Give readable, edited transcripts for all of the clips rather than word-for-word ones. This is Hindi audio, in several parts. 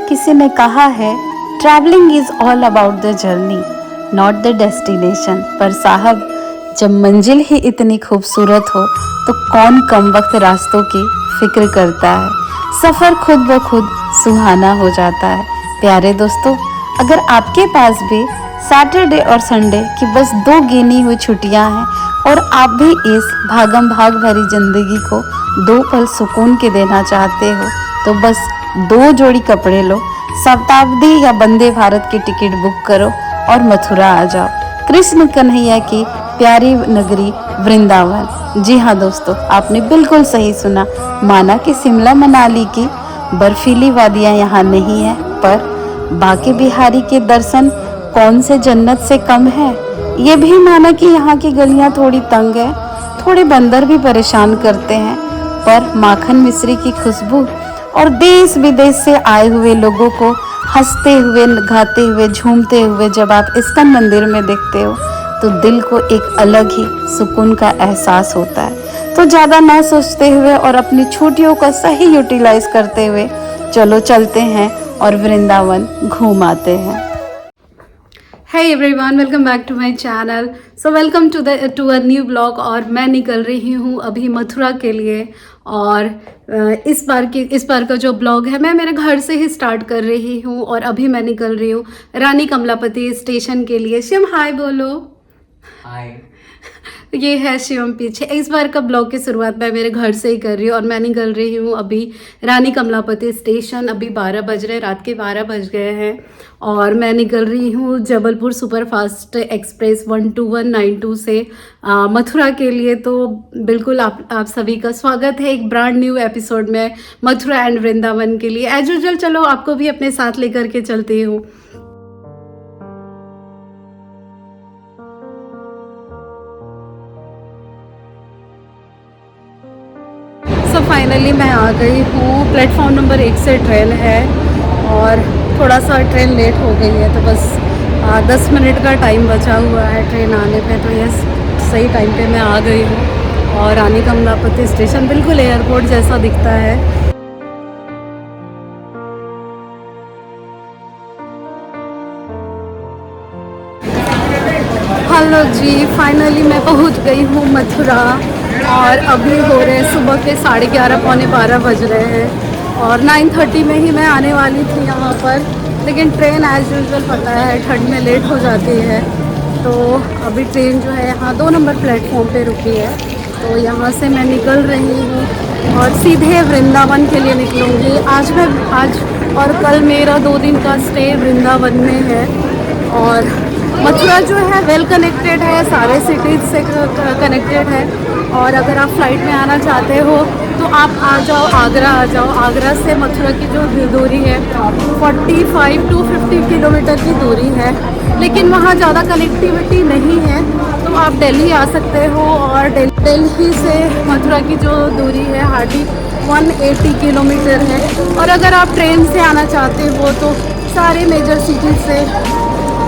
किसी ने कहा है, travelling is all about the journey not the destination. पर साहब, जब मंजिल ही इतनी खूबसूरत हो तो कौन कम वक्त रास्तों की फिक्र करता है। सफ़र खुद ब खुद सुहाना हो जाता है। प्यारे दोस्तों, अगर आपके पास भी सैटरडे और संडे की बस 2 गिनी हुई छुट्टियां हैं और आप भी इस भागम भाग भरी जिंदगी को 2 पल सुकून के देना चाहते हो, तो बस 2 जोड़ी कपड़े लो, शताब्दी या वंदे भारत की टिकट बुक करो और मथुरा आ जाओ, कृष्ण कन्हैया की प्यारी नगरी वृंदावन। जी हाँ दोस्तों, आपने बिल्कुल सही सुना। माना कि शिमला मनाली की बर्फीली वादियाँ यहाँ नहीं है, पर बाके बिहारी के दर्शन कौन से जन्नत से कम है। ये भी माना कि यहाँ की गलियाँ थोड़ी तंग है, थोड़े बंदर भी परेशान करते हैं, पर माखन मिश्री की खुशबू और देश विदेश से आए हुए लोगों को हंसते हुए, गाते हुए, झूमते हुए जब आप इस्कॉन मंदिर में देखते हो तो दिल को एक अलग ही सुकून का एहसास होता है। तो ज़्यादा ना सोचते हुए और अपनी छुट्टियों का सही यूटिलाइज करते हुए चलो चलते हैं और वृंदावन घूम आते हैं। Hey everyone, welcome back to my channel. So welcome to a new vlog। और मैं निकल रही हूँ अभी मथुरा के लिए। और इस बार का जो ब्लॉग है मैं मेरे घर से ही स्टार्ट कर रही हूँ और अभी मैं निकल रही हूँ रानी कमलापति स्टेशन के लिए। शिवम हाय बोलो। हाय। ये है शिवम पीछे। इस बार का ब्लॉग की शुरुआत मैं मेरे घर से ही कर रही हूँ और मैं निकल रही हूँ अभी रानी कमलापति स्टेशन। अभी 12 बज रहे, रात के 12 बज गए हैं और मैं निकल रही हूँ जबलपुर सुपरफास्ट एक्सप्रेस 12192 से मथुरा के लिए। तो बिल्कुल आप सभी का स्वागत है एक ब्रांड न्यू एपिसोड में मथुरा एंड वृंदावन के लिए। एज यूजुअल चलो आपको भी अपने साथ लेकर के चलती हूँ। तो फाइनली मैं आ गई हूँ। प्लेटफॉर्म नंबर 1 से ट्रेन है और थोड़ा सा ट्रेन लेट हो गई है, तो बस 10 मिनट का टाइम बचा हुआ है ट्रेन आने पे। तो ये सही टाइम पे मैं आ गई हूँ और रानी कमलापति स्टेशन बिल्कुल एयरपोर्ट जैसा दिखता है। हेलो जी, फाइनली मैं पहुँच गई हूँ मथुरा और अभी हो रहे सुबह के 11:30 पौने 12 बज रहे हैं और 9:30 में ही मैं आने वाली थी यहाँ पर, लेकिन ट्रेन एज यूजुअल पता है ठंड में लेट हो जाती है। तो अभी ट्रेन जो है यहाँ 2 नंबर प्लेटफॉर्म पे रुकी है, तो यहाँ से मैं निकल रही हूँ और सीधे वृंदावन के लिए निकलूँगी। आज और कल मेरा 2 दिन का स्टे वृंदावन में है। और मथुरा जो है वेल कनेक्टेड है, सारे सिटीज़ से कनेक्टेड है। और अगर आप फ्लाइट में आना चाहते हो तो आप आ जाओ, आगरा आ जाओ। आगरा से मथुरा की जो दूरी है 45 to 50 किलोमीटर की दूरी है, लेकिन वहाँ ज़्यादा कनेक्टिविटी नहीं है। तो आप दिल्ली आ सकते हो और दिल्ली से मथुरा की जो दूरी है हार्डली 180 किलोमीटर है। और अगर आप ट्रेन से आना चाहते हो तो सारे मेजर सिटीज़ से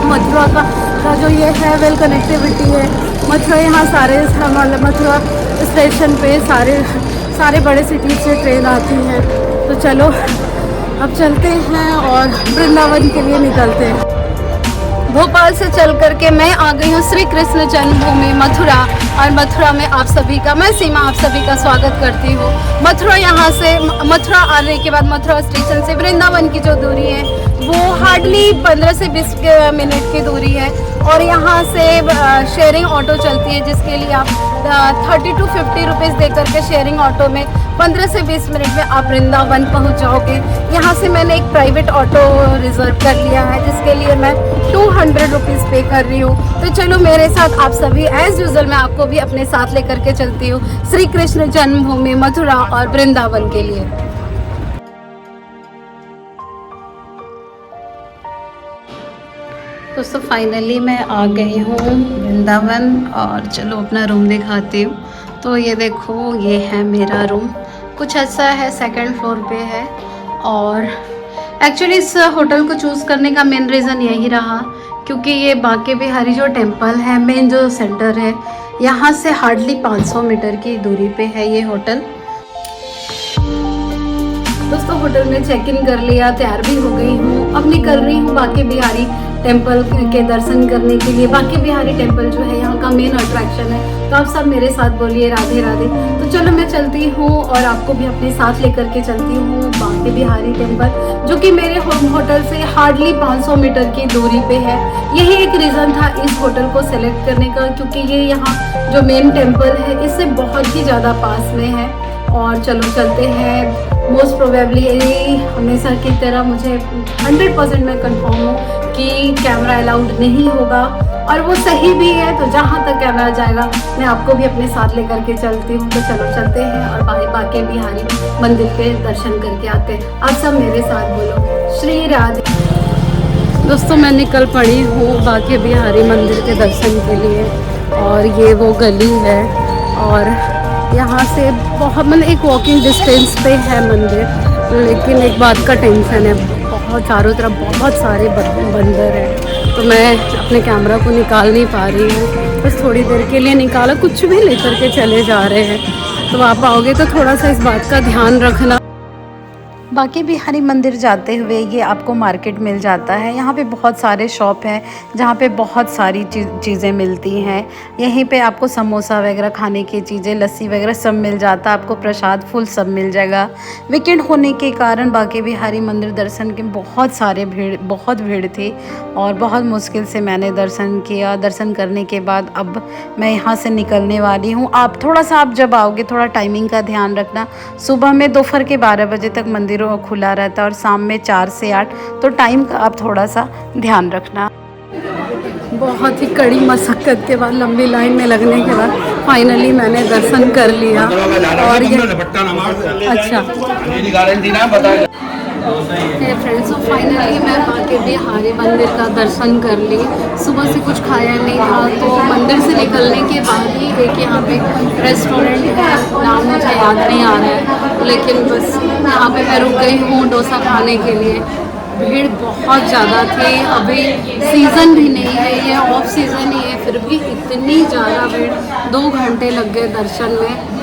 मथुरा का जो ये है वेल कनेक्टिविटी है। मथुरा यहाँ सारे मथुरा स्टेशन पे सारे बड़े सिटी से ट्रेन आती है। तो चलो अब चलते हैं और वृंदावन के लिए निकलते हैं। भोपाल से चल करके मैं आ गई हूँ श्री कृष्ण जन्मभूमि मथुरा। और मथुरा में आप सभी का, मैं सीमा आप सभी का स्वागत करती हूँ। मथुरा आने के बाद मथुरा स्टेशन से वृंदावन की जो दूरी है वो हार्डली 15 से 20 मिनट की दूरी है। और यहाँ से शेयरिंग ऑटो चलती है जिसके लिए आप 30 to 50 रुपीज़ दे करके शेयरिंग ऑटो में 15 से 20 मिनट में आप वृंदावन पहुँच जाओगे। यहाँ से मैंने एक प्राइवेट ऑटो रिजर्व कर लिया है जिसके लिए मैं 200 रुपीज़ पे कर रही हूँ। तो चलो मेरे साथ आप सभी एज यूजुअल मैं आपको भी अपने साथ लेकर के चलती हूँ श्री कृष्ण जन्मभूमि मथुरा और वृंदावन के लिए। दोस्तों फाइनली मैं आ गई हूँ वृंदावन और चलो अपना रूम दिखाती हूँ। तो ये देखो, ये है मेरा रूम। कुछ ऐसा है, 2nd फ्लोर पे है। और एक्चुअली इस होटल को चूज़ करने का मेन रीज़न यही रहा क्योंकि ये बाके बिहारी जो टेम्पल है, मेन जो सेंटर है, यहाँ से हार्डली 500 मीटर की दूरी पे है ये होटल। दोस्तों होटल में चेक इन कर लिया, तैयार भी हो गई हूँ। अब निकल रही हूँ बांके बिहारी टेम्पल के दर्शन करने के लिए। बांके बिहारी टेम्पल जो है यहाँ का मेन अट्रैक्शन है, तो आप सब मेरे साथ बोलिए राधे राधे। तो चलो मैं चलती हूँ और आपको भी अपने साथ लेकर के चलती हूँ बांके बिहारी टेम्पल, जो कि मेरे होटल से हार्डली 500 मीटर की दूरी पे है। यही एक रीज़न था इस होटल को सेलेक्ट करने का, क्योंकि ये यहाँ जो मेन टेम्पल है इससे बहुत ही ज़्यादा पास में है। और चलो चलते हैं। मोस्ट प्रोबेबली हमेशा की तरह मुझे 100% मैं कंफर्म हूँ कि कैमरा अलाउड नहीं होगा, और वो सही भी है। तो जहाँ तक कैमरा जाएगा मैं आपको भी अपने साथ लेकर के चलती हूँ। तो चलो चलते हैं और बांके बिहारी मंदिर के दर्शन करके आते हैं। आप सब मेरे साथ बोलो श्री राधे। दोस्तों मैं निकल पड़ी हूँ बांके बिहारी मंदिर के दर्शन के लिए, और ये वो गली है और यहाँ से बहुत मतलब एक वॉकिंग डिस्टेंस पे है मंदिर। लेकिन एक बात का टेंशन है, बहुत चारों तरफ बहुत सारे बंदर हैं, तो मैं अपने कैमरा को निकाल नहीं पा रही हूँ। बस थोड़ी देर के लिए निकाला, कुछ भी लेकर के चले जा रहे हैं। तो आप आओगे तो थोड़ा सा इस बात का ध्यान रखना। बांके बिहारी मंदिर जाते हुए ये आपको मार्केट मिल जाता है। यहाँ पे बहुत सारे शॉप हैं जहाँ पे बहुत सारी चीज़ें मिलती हैं। यहीं पे आपको समोसा वगैरह खाने की चीज़ें, लस्सी वगैरह सब मिल जाता है। आपको प्रसाद फूल सब मिल जाएगा। वीकेंड होने के कारण बांके बिहारी मंदिर दर्शन के बहुत भीड़ थी, और बहुत मुश्किल से मैंने दर्शन किया। दर्शन करने के बाद अब मैं यहाँ से निकलने वाली हूँ। आप थोड़ा सा आप जब आओगे थोड़ा टाइमिंग का ध्यान रखना। सुबह में दोपहर के 12 बजे तक मंदिर खुला रहता है और शाम में 4 से 8, तो टाइम का आप थोड़ा सा ध्यान रखना। बहुत ही कड़ी मशक्क़त के बाद, लंबी लाइन में लगने के बाद फाइनली मैंने दर्शन कर लिया। और ये अच्छा फ्रेंड्स, तो फाइनली मैं बांके बिहारी मंदिर का दर्शन कर ली। सुबह से कुछ खाया नहीं था, तो मंदिर से निकलने के बाद ही एक यहाँ पे रेस्टोरेंट है, नाम मुझे याद नहीं आ रहा है, लेकिन बस यहाँ पे मैं रुक गई हूँ डोसा खाने के लिए। भीड़ बहुत ज़्यादा थी, अभी सीज़न भी नहीं है, ये ऑफ सीज़न ही है, फिर भी इतनी ज़्यादा भीड़, 2 घंटे लग गए दर्शन में।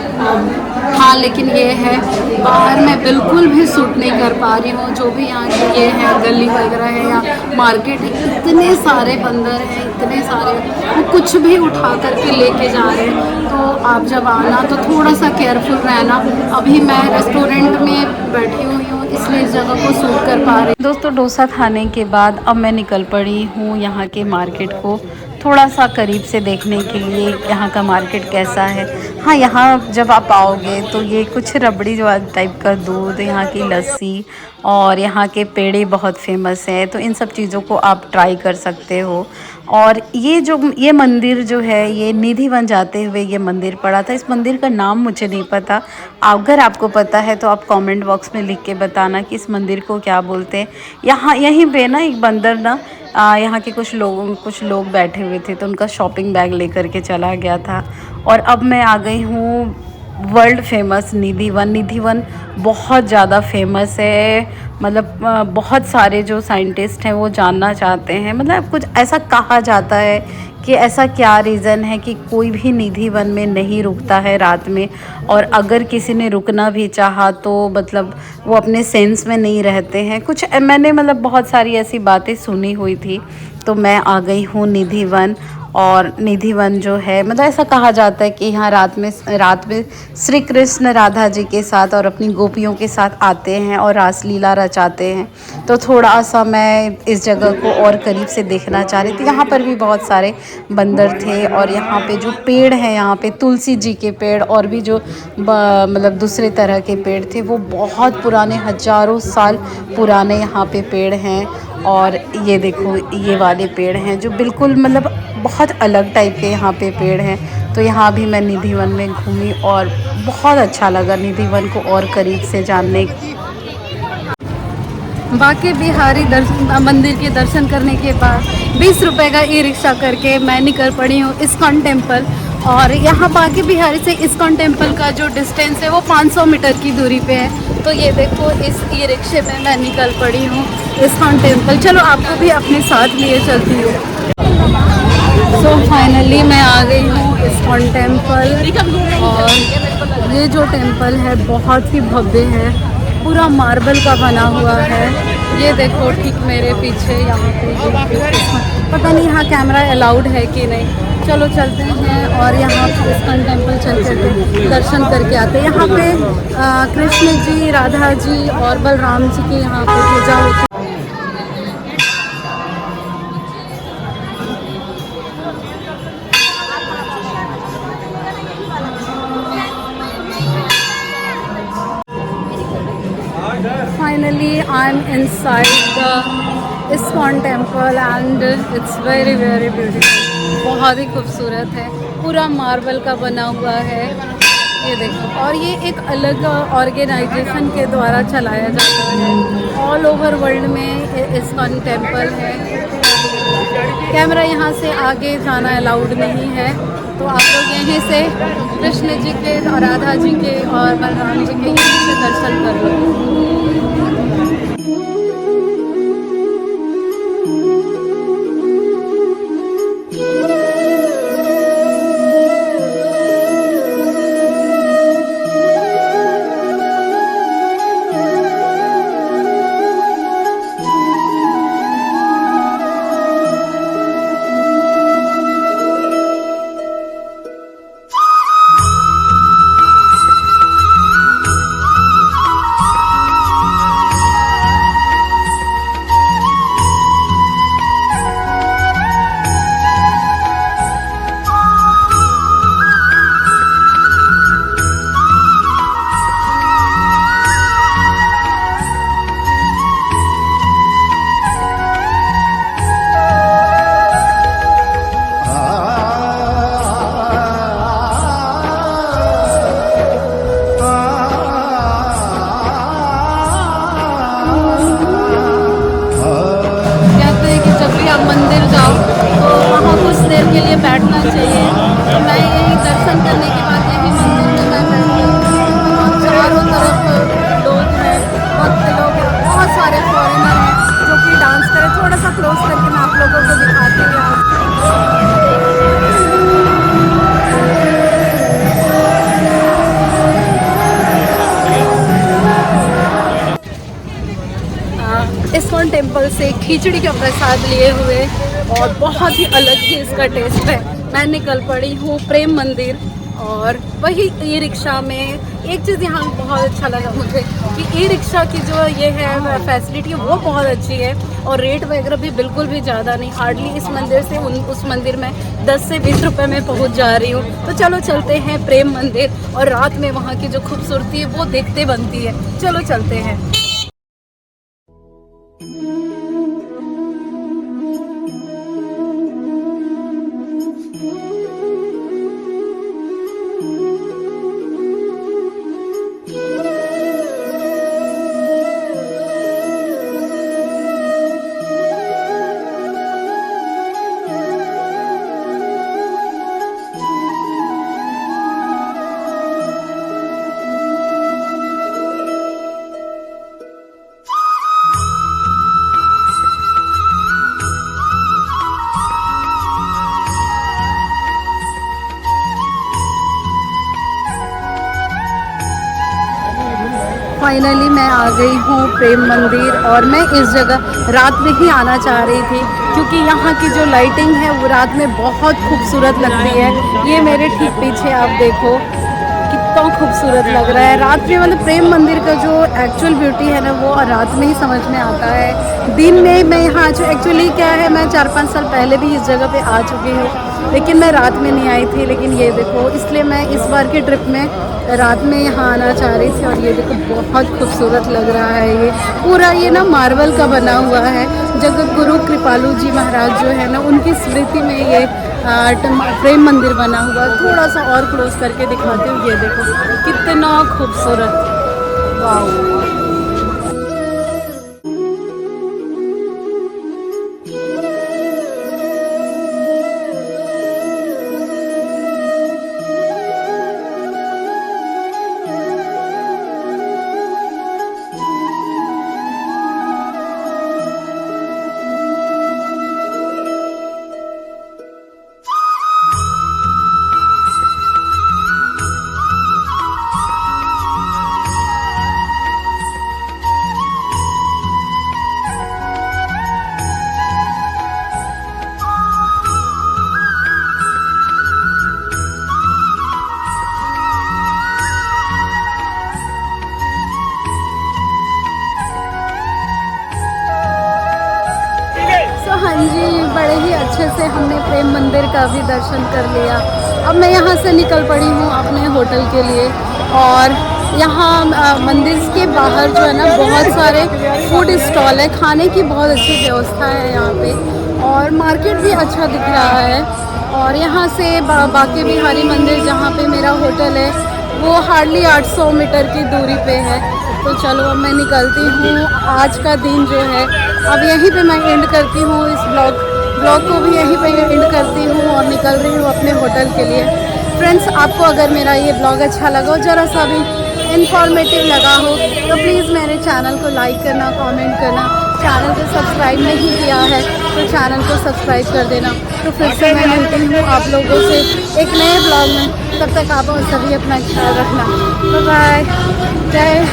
हाँ लेकिन ये है, बाहर मैं बिल्कुल भी सूट नहीं कर पा रही हूँ। जो भी यहाँ की ये है गली वगैरह है या मार्केट है, इतने सारे बंदर हैं, इतने सारे, वो कुछ भी उठा करके लेके जा रहे हैं। तो आप जब आना तो थोड़ा सा केयरफुल रहना। अभी मैं रेस्टोरेंट में बैठी हुई हूँ, इसलिए इस जगह को सूट कर पा रही। दोस्तों डोसा खाने के बाद अब मैं निकल पड़ी हूँ यहाँ के मार्केट को थोड़ा सा करीब से देखने के लिए, यहाँ का मार्केट कैसा है। हाँ यहाँ जब आप आओगे तो ये कुछ रबड़ी टाइप का दूध, यहाँ की लस्सी और यहाँ के पेड़े बहुत फेमस है, तो इन सब चीज़ों को आप ट्राई कर सकते हो। और ये मंदिर जो है ये निधिवन जाते हुए ये मंदिर पड़ा था। इस मंदिर का नाम मुझे नहीं पता, अगर आपको पता है तो आप कमेंट बॉक्स में लिख के बताना कि इस मंदिर को क्या बोलते हैं। यहीं पे ना एक बंदर ना यहाँ के कुछ लोग बैठे हुए थे, तो उनका शॉपिंग बैग लेकर के चला गया था। और अब मैं आ गई हूँ वर्ल्ड फेमस निधिवन बहुत ज़्यादा फेमस है। मतलब बहुत सारे जो साइंटिस्ट हैं वो जानना चाहते हैं, मतलब कुछ ऐसा कहा जाता है कि ऐसा क्या रीज़न है कि कोई भी निधिवन में नहीं रुकता है रात में, और अगर किसी ने रुकना भी चाहा तो मतलब वो अपने सेंस में नहीं रहते हैं। कुछ मैंने मतलब बहुत सारी ऐसी बातें सुनी हुई थी, तो मैं आ गई हूँ निधिवन। और निधिवन जो है मतलब ऐसा कहा जाता है कि यहाँ रात में श्री कृष्ण राधा जी के साथ और अपनी गोपियों के साथ आते हैं और रासलीला रचाते हैं। तो थोड़ा सा मैं इस जगह को और करीब से देखना चाह रही थी। यहाँ पर भी बहुत सारे बंदर थे, और यहाँ पे जो पेड़ हैं, यहाँ पे तुलसी जी के पेड़ और भी जो मतलब दूसरे तरह के पेड़ थे, वो बहुत पुराने, हज़ारों साल पुराने यहाँ पे पेड़ हैं। और ये देखो ये वाले पेड़ हैं जो बिल्कुल मतलब बहुत अलग टाइप के यहाँ पे पेड़ हैं। तो यहाँ भी मैं निधिवन में घूमी और बहुत अच्छा लगा निधिवन को और करीब से जानने। बांके बिहारी मंदिर के दर्शन करने के बाद 20 रुपये का ई रिक्शा करके मैं निकल पड़ी हूँ इस्कॉन टेम्पल। और यहाँ बांके बिहारी से इस्कॉन टेम्पल का जो डिस्टेंस है वो 500 मीटर की दूरी पे है। तो ये देखो इस ई रिक्शे में मैं निकल पड़ी हूँ इस्कॉन टेम्पल। चलो आपको भी अपने साथ लिए चलती हूँ। सो फाइनली मैं आ गई हूँ इस्कॉन टेम्पल, और ये जो टेम्पल है बहुत ही भव्य है, पूरा मार्बल का बना हुआ है। ये देखो ठीक मेरे पीछे यहाँ पे पता नहीं यहाँ कैमरा अलाउड है कि नहीं। चलो चलते हैं और यहाँ पे इस्कॉन टेम्पल चल करके दर्शन करके आते हैं। यहाँ पे कृष्ण जी, राधा जी और बलराम जी की यहाँ पे पूजा होती है। Finally, I'm inside the ISKCON temple and it's very very beautiful. बहुत ही खूबसूरत है, पूरा मार्बल का बना हुआ है। ये देखो, और ये एक अलग ऑर्गेनाइजेशन के द्वारा चलाया जाता है। ऑल ओवर वर्ल्ड में ISKCON टेम्पल है। कैमरा यहाँ से आगे जाना अलाउड नहीं है, तो आप लोग यहीं से कृष्ण जी के और राधा जी के और बलराम जी के यहीं से दर्शन कर लो। के लिए बैठना चाहिए। तो मैं यही दर्शन करने के बाद यही मंदिर में मैं बैठी। चारों तरफ लोग हैं, भक्त लोग हैं, बहुत सारे फॉरेनर हैं जो कि डांस करें। थोड़ा सा क्लोज करके मैं आप लोगों को दिखाती हूँ। ISKCON टेम्पल से खिचड़ी का प्रसाद लिए हुए और बहुत ही अलग ही इसका टेस्ट है। मैं निकल पड़ी हूँ प्रेम मंदिर, और वही ई रिक्शा में एक चीज़ यहाँ बहुत अच्छा लगा मुझे कि ई रिक्शा की जो ये है फैसिलिटी वो बहुत अच्छी है, और रेट वगैरह भी बिल्कुल भी ज़्यादा नहीं। हार्डली इस मंदिर से उस मंदिर में 10 से 20 रुपए में पहुँच जा रही हूँ। तो चलो चलते हैं प्रेम मंदिर, और रात में वहाँ की जो खूबसूरती है वो देखते बनती है। चलो चलते हैं। फाइनली मैं आ गई हूँ प्रेम मंदिर, और मैं इस जगह रात में ही आना चाह रही थी क्योंकि यहाँ की जो लाइटिंग है वो रात में बहुत खूबसूरत लगती है। ये मेरे ठीक पीछे आप देखो कितना खूबसूरत लग रहा है। रात में मतलब प्रेम मंदिर का जो एक्चुअल ब्यूटी है ना वो रात में ही समझ में आता है। दिन में मैं यहाँ एक्चुअली क्या है, मैं 4-5 साल पहले भी इस जगह पे आ चुकी हूँ, लेकिन मैं रात में नहीं आई थी। लेकिन ये देखो, इसलिए मैं इस बार की ट्रिप में रात में यहाँ आना चाह रही थी। और ये देखो बहुत खूबसूरत लग रहा है। ये पूरा ये ना मार्बल का बना हुआ है। जगत गुरु कृपालु जी महाराज जो है ना, उनकी स्मृति में ये प्रेम मंदिर बना हुआ। थोड़ा सा और क्लोज करके दिखाती हूँ। ये देखो कितना खूबसूरत, वाह। हाँ जी, बड़े ही अच्छे से हमने प्रेम मंदिर का भी दर्शन कर लिया। अब मैं यहाँ से निकल पड़ी हूँ अपने होटल के लिए। और यहाँ मंदिर के बाहर जो है ना, बहुत सारे फूड स्टॉल है, खाने की बहुत अच्छी व्यवस्था है यहाँ पे। और मार्केट भी अच्छा दिख रहा है। और यहाँ से बांके बिहारी मंदिर जहाँ पे मेरा होटल है, वो हार्डली 800 मीटर की दूरी पे है। तो चलो अब मैं निकलती हूँ। आज का दिन जो है अब यहीं पे मैं एंड करती हूँ। इस ब्लॉग को भी यहीं पे एंड करती हूँ और निकल रही हूँ अपने होटल के लिए। फ्रेंड्स, आपको अगर मेरा ये ब्लॉग अच्छा लगा हो, ज़रा सा भी इन्फॉर्मेटिव लगा हो, तो प्लीज़ मेरे चैनल को लाइक करना, कमेंट करना। चैनल को सब्सक्राइब नहीं किया है तो चैनल को सब्सक्राइब कर देना। तो फिर से मैं मिलती हूँ आप लोगों से एक नए ब्लॉग में। तब तक आप सभी अपना ख्याल रखना। Bye bye. जय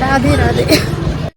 राधे राधे।